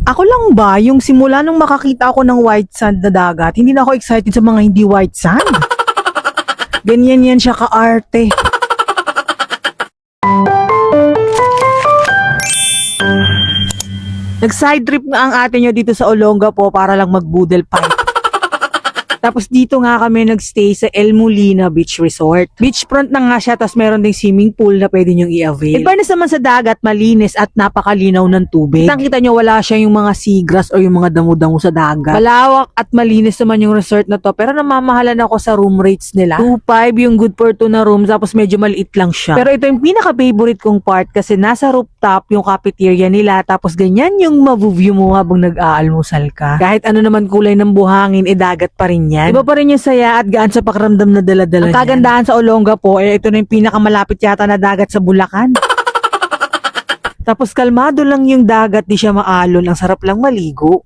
Ako lang ba, yung simula nung makakita ako ng white sand na dagat, hindi na ako excited sa mga hindi white sand. Ganyan yan siya ka-arte. Nag-side trip nga ang ate nyo dito sa Olongapo para lang mag-boodle fight. Tapos dito nga kami nagstay sa El Molina Beach Resort. Beachfront na nga siya, tapos meron ding swimming pool na pwede nyong i-avail. Fairness naman sa dagat, malinis at napakalinaw ng tubig. Kitang-kita nyo wala siya yung mga seagrass o yung mga damo-damo sa dagat. Malawak at malinis naman yung resort na to, pero namamahalan ako sa room rates nila. 2.5 yung good for 2 na room, tapos medyo maliit lang siya. Pero ito yung pinaka-favorite kong part kasi nasa rooftop yung cafeteria nila, tapos ganyan yung ma-view mo habang nag-aalmusal ka. Kahit ano naman kulay ng buhangin, dagat pa rin yan. Iba pa rin yung saya at gaan sa pakiramdam na dala-dala. Ang kagandahan sa Olongapo, ito na yung pinakamalapit yata na dagat sa Bulacan. Tapos kalmado lang yung dagat, di siya maalon, ang sarap lang maligo.